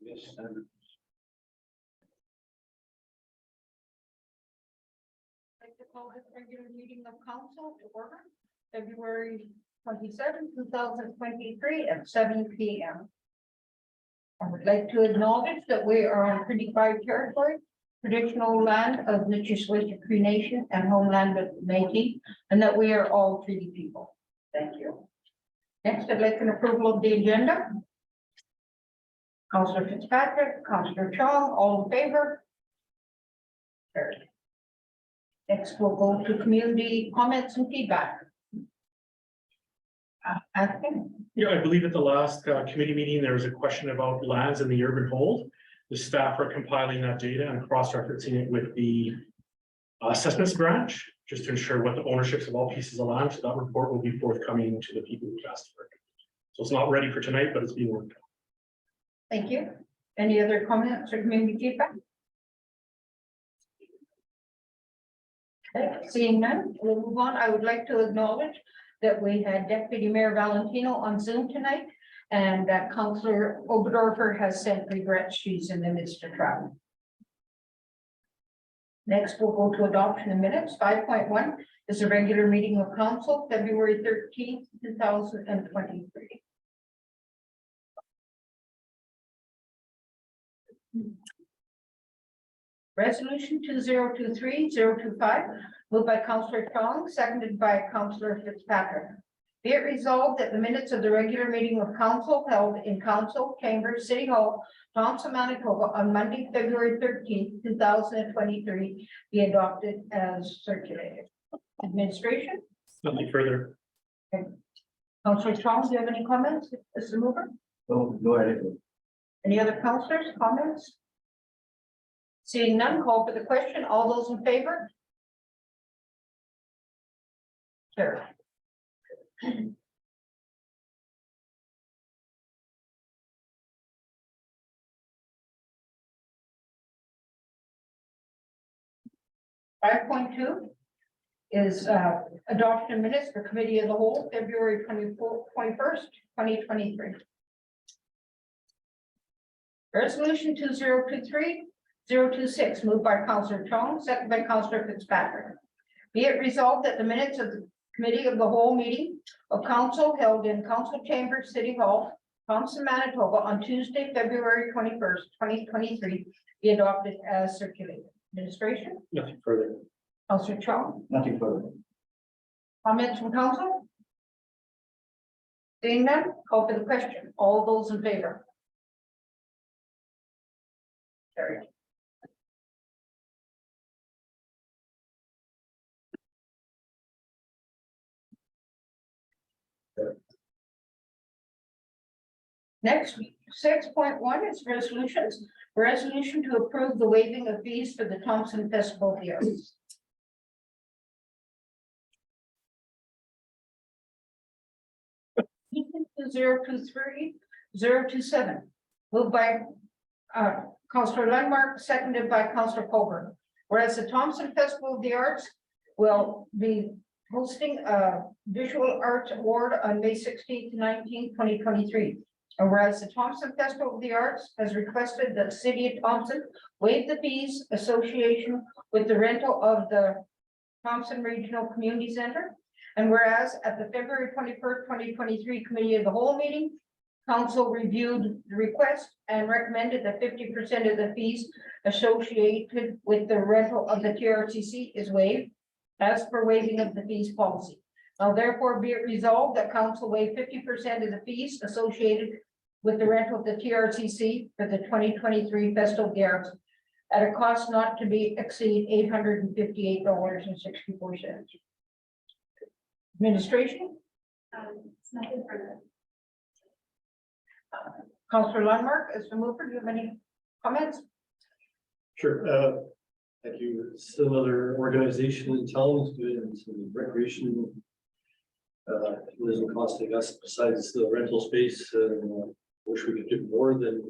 Yes, Senator. I'd like to call this regular meeting of council to order, February 27, 2023 at 7 p.m. I would like to acknowledge that we are on Treaty 5 territory, traditional land of Nichishwaka Cree Nation and homeland of Métis, and that we are all treaty people. Thank you. Next, I'd like an approval of the agenda. Councillor Fitzpatrick, Councillor Chong, all in favor? Carried. Next, we'll go to community comments and feedback. Asking. Yeah, I believe at the last committee meeting, there was a question about lands in the urban hold. The staff are compiling that data and cross-referencing it with the assessments branch, just to ensure what the ownerships of all pieces of land. So that report will be forthcoming to the people who asked for it. So it's not ready for tonight, but it's being worked on. Thank you. Any other comments or community feedback? Okay, seeing none, we'll move on. I would like to acknowledge that we had Deputy Mayor Valentino on Zoom tonight, and that Councillor Oberdorfer has sent regrets she's in the midst of travel. Next, we'll go to adoption of minutes. 5.1 is a regular meeting of council, February 13th, 2023. Resolution 2023-025, moved by Councillor Chong, seconded by Councillor Fitzpatrick. Be it resolved that the minutes of the regular meeting of council held in council chambers, City Hall, Thompson, Manitoba on Monday, February 13th, 2023 be adopted as circulated. Administration? Nothing further. Councillor Chong, do you have any comments as the mover? Oh, go ahead. Any other councillors, comments? Seeing none, call for the question. All those in favor? Carried. Five point two is adoption minutes for committee of the whole, February 21st, 2023. Resolution 2023-026, moved by Councillor Chong, seconded by Councillor Fitzpatrick. Be it resolved that the minutes of the committee of the whole meeting of council held in council chambers, City Hall, Thompson, Manitoba on Tuesday, February 21st, 2023 be adopted as circulated. Administration? Nothing further. Councillor Chong? Nothing further. Comments from council? Seeing none, call for the question. All those in favor? Carried. Next, 6.1 is resolutions. Resolution to approve the waiving of fees for the Thompson Festival of the Arts. Zero two three 027, moved by Councillor Landmark, seconded by Councillor Colburn. Whereas the Thompson Festival of the Arts will be hosting a visual arts award on May 16th to 19th, 2023. And whereas the Thompson Festival of the Arts has requested that the City of Thompson waive the fees association with the rental of the Thompson Regional Community Center. And whereas at the February 21st, 2023 Committee of the Whole meeting, Council reviewed the request and recommended that 50% of the fees associated with the rental of the TRCC is waived as per waiving of the fees policy. Now therefore be it resolved that Council waive 50% of the fees associated with the rental of the TRCC for the 2023 Festival of the Arts at a cost not to be exceed $858.64. Administration? It's nothing further. Councillor Landmark, as the mover, do you have any comments? Sure, thank you. Still another organization in town doing some recreation. It doesn't cost us besides the rental space, wish we could do more than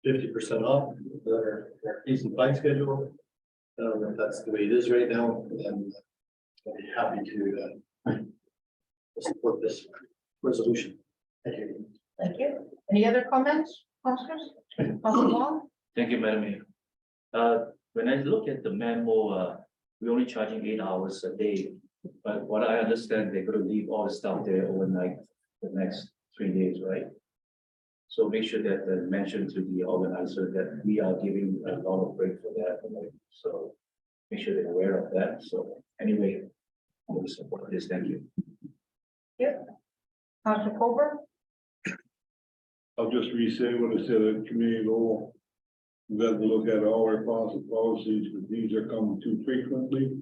50% off our fees and fine schedule. If that's the way it is right now, then I'll be happy to support this resolution. Thank you. Thank you. Any other comments? Councilors, Councilor Wong? Thank you, Madam Mayor. When I look at the memo, we're only charging 8 hours a day. But what I understand, they're gonna leave all the stuff there overnight, the next 3 days, right? So make sure that mention to the organizer that we are giving a lot of break for that, so make sure they're aware of that. So anyway, I will support this. Thank you. Councilor Colbert? I'll just re-say what I said at committee level. We've got to look at all our policies, but these are coming too frequently.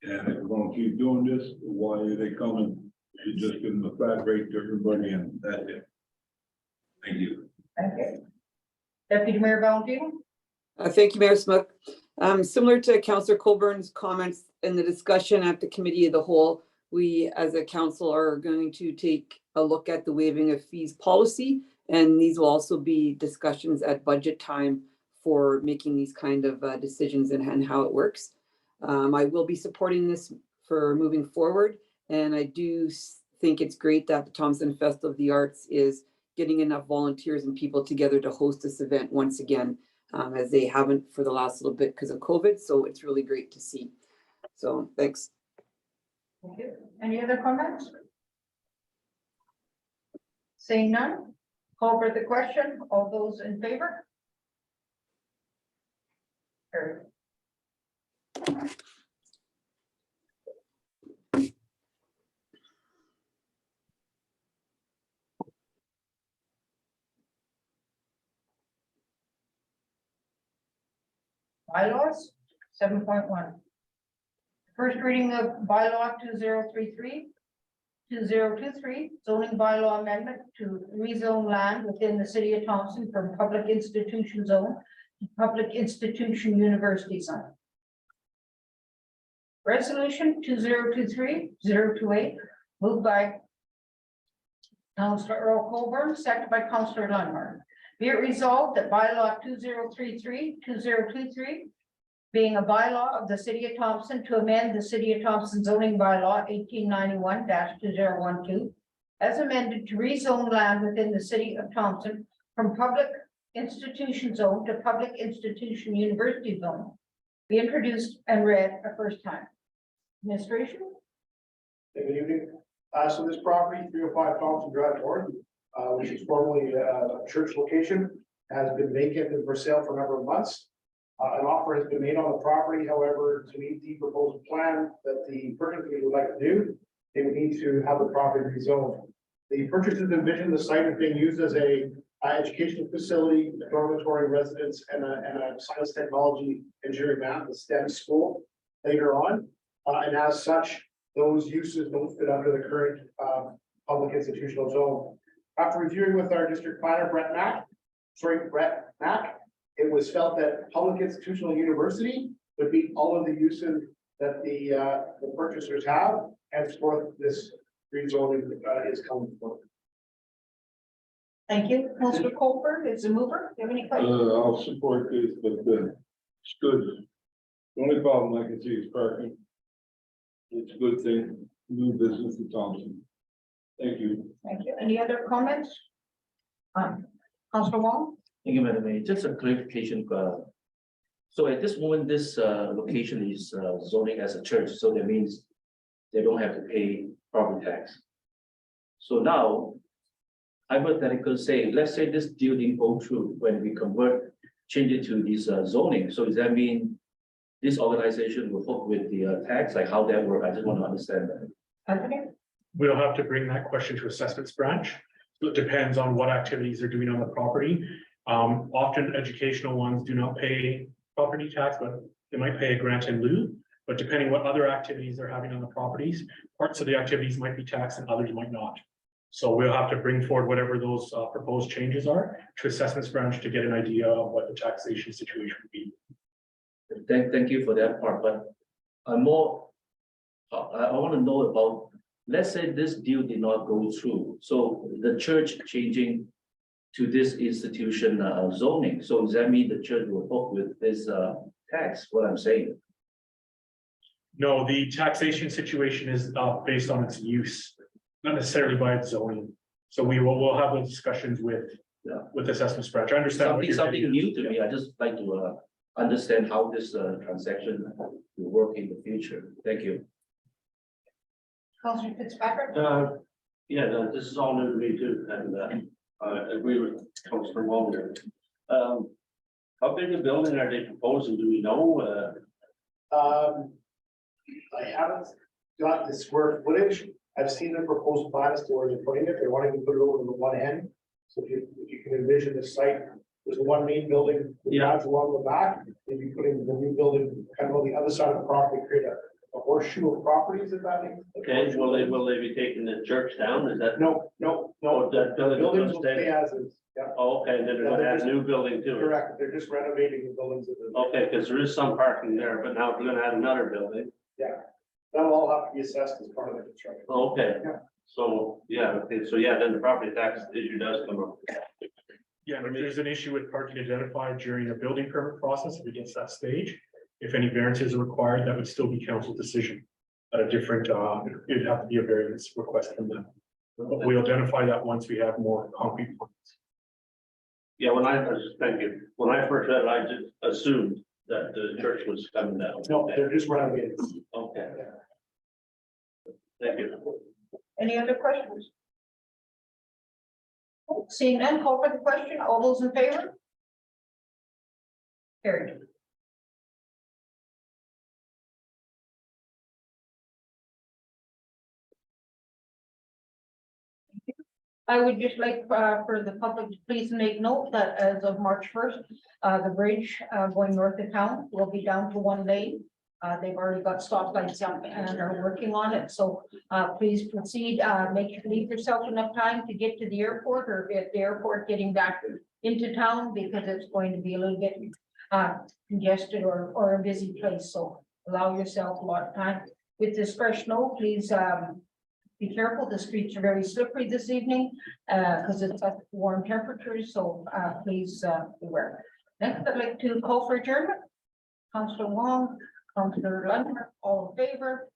And if we're gonna keep doing this, why are they coming? You just give them a flat rate to everybody and that's it. Thank you. Thank you. Deputy Mayor Valentino? Thank you, Mayor Smook. Similar to Councillor Colburn's comments in the discussion at the committee of the whole, we as a council are going to take a look at the waiving of fees policy. And these will also be discussions at budget time for making these kind of decisions and how it works. I will be supporting this for moving forward. And I do think it's great that the Thompson Festival of the Arts is getting enough volunteers and people together to host this event once again, as they haven't for the last little bit because of COVID. So it's really great to see. So thanks. Thank you. Any other comments? Seeing none, call for the question. All those in favor? Carried. Bylaws, 7.1. First reading of bylaw 2033, 2023, zoning bylaw amendment to rezone land within the city of Thompson from public institution zone to public institution university zone. Resolution 2023-028, moved by Councillor Earl Colburn, seconded by Councillor Lundmark. Be it resolved that bylaw 2033-2023, being a bylaw of the city of Thompson to amend the city of Thompson zoning bylaw 1891-2012, as amended to rezone land within the city of Thompson from public institution zone to public institution university zone, be introduced and read a first time. Administration? Good evening. So this property, 305 Thompson Drive North, which is formerly a church location, has been vacant and for sale for a number of months. An offer has been made on the property, however, to meet the proposed plan that the purchaser would like to do, they would need to have the property rezoned. The purchasers envision the site as being used as a educational facility, a dormitory residence, and a science technology engineering math, a STEM school later on. And as such, those uses don't fit under the current public institutional zone. After reviewing with our district planner, Brett Mack, it was felt that public institutional university would meet all of the uses that the purchasers have, henceforth this rezoning is coming forward. Thank you. Councillor Colbert is the mover. Do you have any questions? I'll support this, but it's good. The only problem I can see is parking. It's a good thing, new business in Thompson. Thank you. Thank you. Any other comments? Councillor Wong? Thank you, Madam Mayor. Just a clarification. So at this moment, this location is zoning as a church, so that means they don't have to pay property tax. So now, hypothetical say, let's say this deal didn't go through when we change it to this zoning. So does that mean this organization will hook with the tax? Like how that works? I just want to understand that. Anthony? We'll have to bring that question to assessments branch. So it depends on what activities they're doing on the property. Often educational ones do not pay property tax, but they might pay a grant in lieu. But depending what other activities they're having on the properties, parts of the activities might be taxed and others might not. So we'll have to bring forward whatever those proposed changes are to assessments branch to get an idea of what the taxation situation would be. Thank you for that part, but I want to know about, let's say this deal did not go through. So the church changing to this institution zoning. So does that mean the church will hook with this tax? What I'm saying? No, the taxation situation is based on its use, not necessarily by its zoning. So we'll have those discussions with with assessment branch. I understand. what Something you're something getting new to me. I just like to understand how this transaction will work in the future. Thank you. Counselor Fitzpatrick? Yeah, no, this is all new to me too, and I agree with Councilor Wallner. How big a building are they proposing? Do we know? I haven't got the square footage. I've seen the proposed plans to where they're putting it. They're wanting to put it over to the one end. So if you can envision the site, there's one main building, the Yeah. garage along the back, they'd be putting the new building kind of on the other side of the property, create a horseshoe of properties if that makes. Okay, will they be taking the church down? Is that? No, Oh, that the building buildings will will stay stay. as is, yeah, Oh, okay, and then they're gonna add a new building to it. correct. They're just renovating the buildings. Okay, because there is some parking there, but now we're gonna add another building. That'll all have to be assessed as part of the construction. Okay, Yeah. so, yeah, okay, so yeah, then the property tax issue does come up. Yeah, and if there's an issue with parking identified during the building permit process, if it gets to that stage, if any variances are required, that would still be council decision. At a different, it'd have to be a variance request from them. But we identify that once we have more concrete plans. Yeah, thank you. When I first read it, I just assumed that the church was coming down. No, they're just renovating. Okay. Thank you. Any other questions? Seeing none, call for the question. All those in favor? Carried. I would just like for the public to please make note that as of March 1st, the bridge going north of town will be down to one lane. They've already got stoplights up and are working on it, so please proceed. Leave yourself enough time to get to the airport or at the airport getting back into town because it's going to be a little bit congested or a busy place, so allow yourself a lot of time. With this fresh snow, please be careful. The streets are very slippery this evening because it's at warm temperatures, so please beware. Next, I'd like to call for adjournment. Councillor Wong, Councillor Lundmark, all in favor,